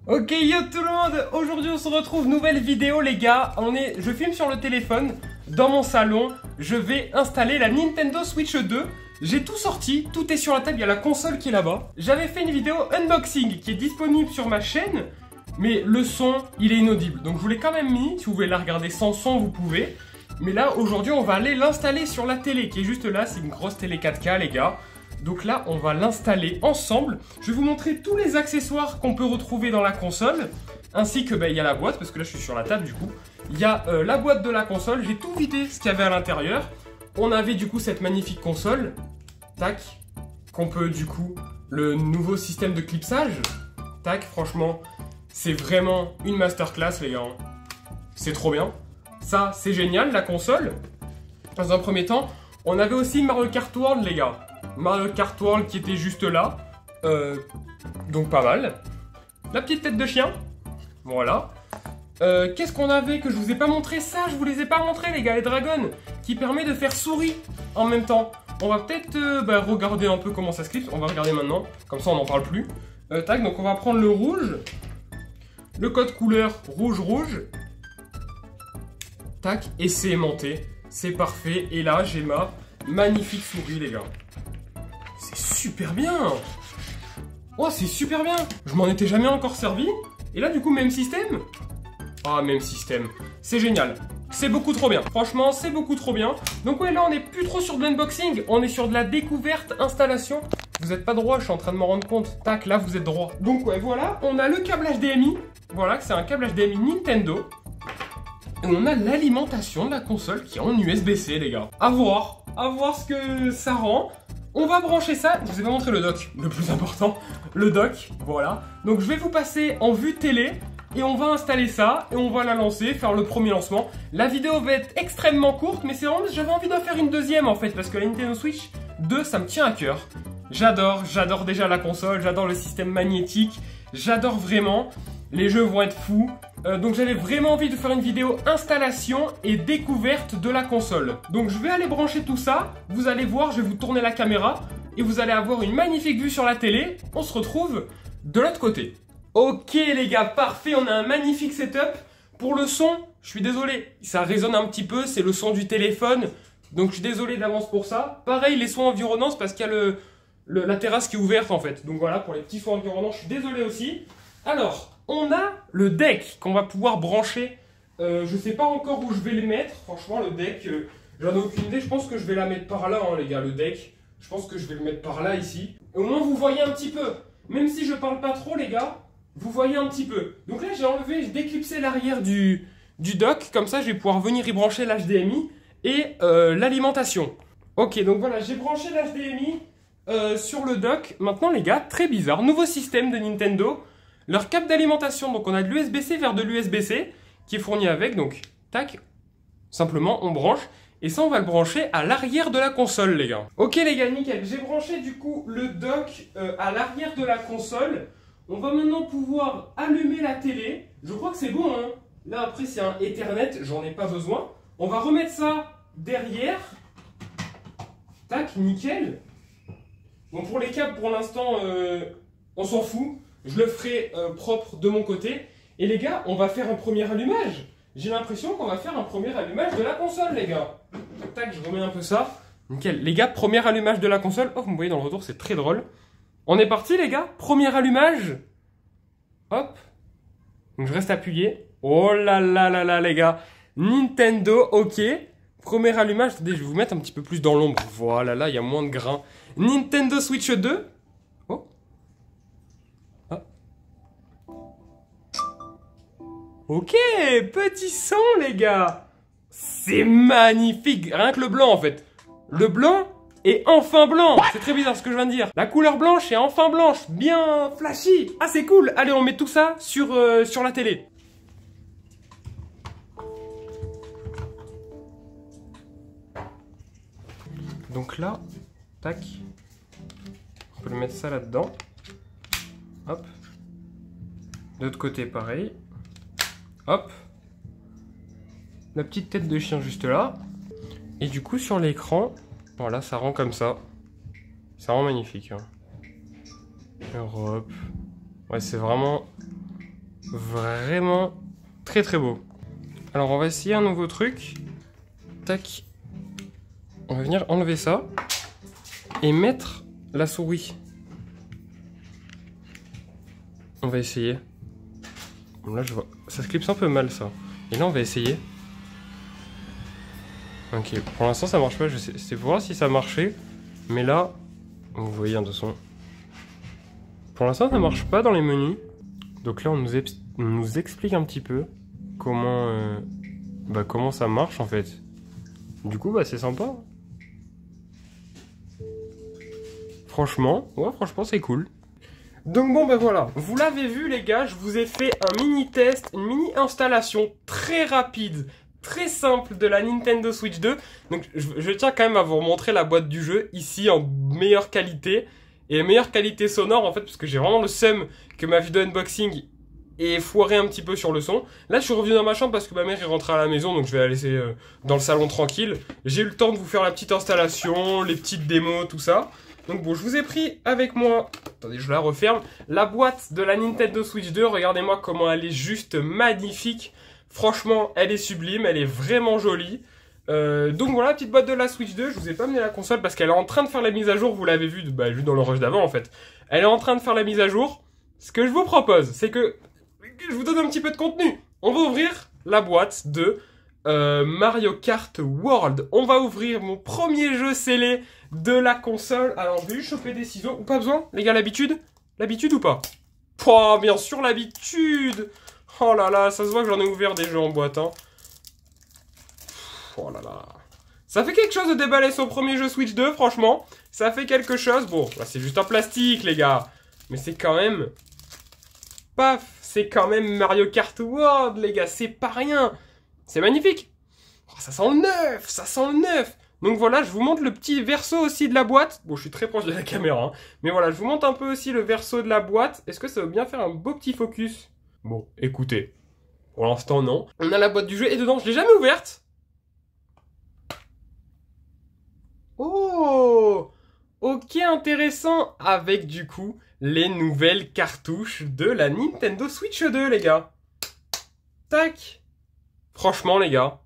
Ok yo tout le monde, aujourd'hui on se retrouve, nouvelle vidéo les gars. Je filme sur le téléphone, dans mon salon, je vais installer la Nintendo Switch 2. J'ai tout sorti, tout est sur la table, il y a la console qui est là-bas. J'avais fait une vidéo unboxing qui est disponible sur ma chaîne, mais le son il est inaudible. Donc je vous l'ai quand même mis, si vous voulez la regarder sans son vous pouvez. Mais là aujourd'hui on va aller l'installer sur la télé qui est juste là, c'est une grosse télé 4K les gars. Donc là, on va l'installer ensemble. Je vais vous montrer tous les accessoires qu'on peut retrouver dans la console. Ainsi que, il y a la boîte, parce que là, je suis sur la table du coup. Il y a la boîte de la console. J'ai tout vidé ce qu'il y avait à l'intérieur. On avait du coup cette magnifique console. Tac. Qu'on peut du coup, le nouveau système de clipsage. Tac, franchement, c'est vraiment une masterclass les gars. C'est trop bien. Ça, c'est génial, la console. Dans un premier temps, on avait aussi Mario Kart World les gars. Mario Kart World qui était juste là, donc pas mal. La petite tête de chien, voilà. Qu'est-ce qu'on avait que je vous ai pas montré? Ça, je vous les ai pas montré les gars, les dragons, qui permet de faire souris en même temps. On va peut-être regarder un peu comment ça se clipse, on va regarder maintenant, comme ça on n'en parle plus. Tac, donc on va prendre le rouge, le code couleur rouge. Tac, et c'est aimanté, c'est parfait. Et là, j'ai ma magnifique souris les gars. C'est super bien. Oh, c'est super bien. Je m'en étais jamais encore servi. Et là, du coup, même système. Ah, même système. C'est génial. C'est beaucoup trop bien. Franchement, c'est beaucoup trop bien. Donc ouais, là, on n'est plus trop sur de l'unboxing. On est sur de la découverte, installation. Vous n'êtes pas droit, je suis en train de m'en rendre compte. Tac, là, vous êtes droit. Donc ouais, voilà. On a le câble HDMI. Voilà, c'est un câble HDMI Nintendo. Et on a l'alimentation de la console qui est en USB-C, les gars. À voir ce que ça rend. On va brancher ça, je vous ai pas montré le dock, le plus important, le dock, voilà. Donc je vais vous passer en vue télé et on va installer ça et on va la lancer, faire le premier lancement. La vidéo va être extrêmement courte, mais c'est vraiment, j'avais envie d'en faire une deuxième en fait, parce que la Nintendo Switch 2, ça me tient à cœur. J'adore déjà la console, j'adore le système magnétique, j'adore vraiment, les jeux vont être fous. Donc j'avais vraiment envie de faire une vidéo installation et découverte de la console. Donc je vais aller brancher tout ça, vous allez voir, je vais vous tourner la caméra et vous allez avoir une magnifique vue sur la télé. On se retrouve de l'autre côté. Ok les gars, parfait, on a un magnifique setup. Pour le son, je suis désolé, ça résonne un petit peu, c'est le son du téléphone. Donc je suis désolé d'avance pour ça. Pareil, les sons environnants, c'est parce qu'il y a la terrasse qui est ouverte en fait. Donc voilà, pour les petits sons environnants, je suis désolé aussi. Alors, on a le deck qu'on va pouvoir brancher. Je sais pas encore où je vais le mettre. Franchement, le deck, j'en ai aucune idée. Je pense que je vais la mettre par là, hein, les gars, le deck. Je pense que je vais le mettre par là, ici. Au moins, vous voyez un petit peu. Même si je parle pas trop, les gars, vous voyez un petit peu. Donc là, j'ai déclipsé l'arrière du dock. Comme ça, je vais pouvoir venir y brancher l'HDMI et l'alimentation. Ok, donc voilà, j'ai branché l'HDMI sur le dock. Maintenant, les gars, très bizarre. Nouveau système de Nintendo. Leur câble d'alimentation, donc on a de l'USB-C vers de l'USB-C qui est fourni avec, donc tac, simplement on branche et ça on va le brancher à l'arrière de la console les gars. Ok les gars, nickel, j'ai branché du coup le dock à l'arrière de la console. On va maintenant pouvoir allumer la télé, je crois que c'est bon hein. Là après c'est un Ethernet, j'en ai pas besoin. On va remettre ça derrière, tac, nickel. Bon pour les câbles pour l'instant on s'en fout. Je le ferai propre de mon côté. Et les gars, on va faire un premier allumage. J'ai l'impression qu'on va faire un premier allumage de la console, les gars. Tac, tac, je remets un peu ça. Nickel. Les gars, premier allumage de la console. Oh, vous me voyez dans le retour, c'est très drôle. On est parti, les gars. Premier allumage. Hop. Donc, je reste appuyé. Oh là là là là, les gars. Nintendo, ok. Premier allumage. Attendez, je vais vous mettre un petit peu plus dans l'ombre. Voilà, là, il y a moins de grains. Nintendo Switch 2. Ok, petit son les gars. C'est magnifique. Rien que le blanc en fait. Le blanc est enfin blanc. C'est très bizarre ce que je viens de dire. La couleur blanche est enfin blanche. Bien flashy. Ah c'est cool. Allez, on met tout ça sur la télé. Donc là, tac. On peut le mettre ça là-dedans. Hop. De l'autre côté pareil. Hop, la petite tête de chien juste là. Et du coup sur l'écran, voilà, ça rend comme ça. Ça rend magnifique. Hein. Europe. Ouais, c'est vraiment Vraiment très très beau. Alors on va essayer un nouveau truc. Tac. On va venir enlever ça. Et mettre la souris. On va essayer. Bon, là je vois. Ça se clipse un peu mal ça. Et là on va essayer. Ok, pour l'instant ça marche pas. C'était pour voir si ça marchait. Mais là, vous voyez de toute façon. Pour l'instant ça marche pas dans les menus. Donc là on nous explique un petit peu comment, comment ça marche en fait. Du coup c'est sympa. Franchement, ouais franchement c'est cool. Donc bon voilà, vous l'avez vu les gars, je vous ai fait un mini test, une mini installation très rapide, très simple de la Nintendo Switch 2. Donc je tiens quand même à vous remontrer la boîte du jeu ici en meilleure qualité. Et meilleure qualité sonore en fait, parce que j'ai vraiment le seum que ma vidéo unboxing ait foiré un petit peu sur le son. Là je suis revenu dans ma chambre parce que ma mère est rentrée à la maison, donc je vais la laisser dans le salon tranquille. J'ai eu le temps de vous faire la petite installation, les petites démos, tout ça. Donc bon, je vous ai pris avec moi, attendez je la referme, la boîte de la Nintendo Switch 2. Regardez-moi comment elle est juste magnifique. Franchement, elle est sublime, elle est vraiment jolie. Donc voilà, la petite boîte de la Switch 2, je vous ai pas amené la console parce qu'elle est en train de faire la mise à jour, vous l'avez vu, juste dans le rush d'avant en fait. Elle est en train de faire la mise à jour. Ce que je vous propose, c'est que je vous donne un petit peu de contenu. On va ouvrir la boîte de Mario Kart World. On va ouvrir mon premier jeu scellé de la console. Alors, je vais juste choper des ciseaux. Ou pas besoin, les gars, l'habitude? L'habitude ou pas? Oh, bien sûr, l'habitude. Oh là là, ça se voit que j'en ai ouvert des jeux en boîte, hein. Oh là là. Ça fait quelque chose de déballer son premier jeu Switch 2, franchement. Ça fait quelque chose. Bon, là, c'est juste en plastique, les gars. Mais c'est quand même... Paf, c'est quand même Mario Kart World, les gars. C'est pas rien. C'est magnifique. Oh, ça sent le neuf, ça sent le neuf. Donc voilà, je vous montre le petit verso aussi de la boîte. Bon, je suis très proche de la caméra, hein. Mais voilà, je vous montre un peu aussi le verso de la boîte. Est-ce que ça va bien faire un beau petit focus? Bon, écoutez. Pour l'instant, non. On a la boîte du jeu et dedans, je l'ai jamais ouverte. Oh! Ok, intéressant. Avec du coup, les nouvelles cartouches de la Nintendo Switch 2, les gars. Tac. Franchement, les gars,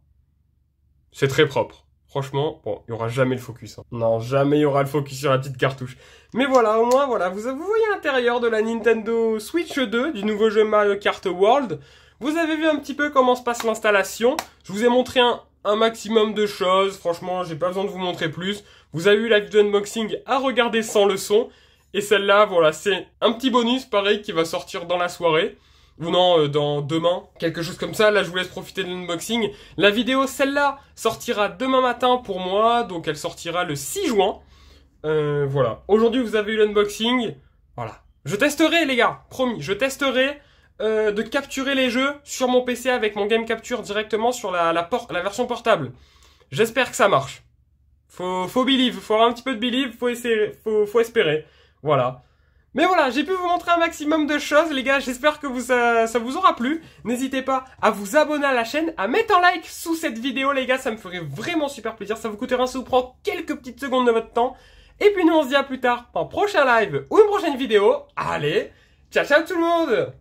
c'est très propre. Franchement, bon, il n'y aura jamais le focus. Hein. Non, jamais il y aura le focus sur la petite cartouche. Mais voilà, au moins, voilà, vous voyez l'intérieur de la Nintendo Switch 2, du nouveau jeu Mario Kart World. Vous avez vu un petit peu comment se passe l'installation. Je vous ai montré un maximum de choses. Franchement, j'ai pas besoin de vous montrer plus. Vous avez eu la vidéo unboxing à regarder sans le son. Et celle-là, voilà, c'est un petit bonus, pareil, qui va sortir dans la soirée. Ou non, dans demain, quelque chose comme ça. Là, je vous laisse profiter de l'unboxing. La vidéo, celle-là, sortira demain matin pour moi. Donc, elle sortira le 6 juin. Voilà. Aujourd'hui, vous avez eu l'unboxing. Voilà. Je testerai, les gars. Promis, je testerai de capturer les jeux sur mon PC avec mon Game Capture directement sur la version portable. J'espère que ça marche. Faut believe. Faut avoir un petit peu de believe. Faut essayer, faut espérer. Voilà. Mais voilà, j'ai pu vous montrer un maximum de choses, les gars. J'espère que ça vous aura plu. N'hésitez pas à vous abonner à la chaîne, à mettre un like sous cette vidéo, les gars. Ça me ferait vraiment super plaisir. Ça vous coûte rien, ça vous prend quelques petites secondes de votre temps. Et puis nous, on se dit à plus tard pour un prochain live ou une prochaine vidéo. Allez, ciao, ciao tout le monde!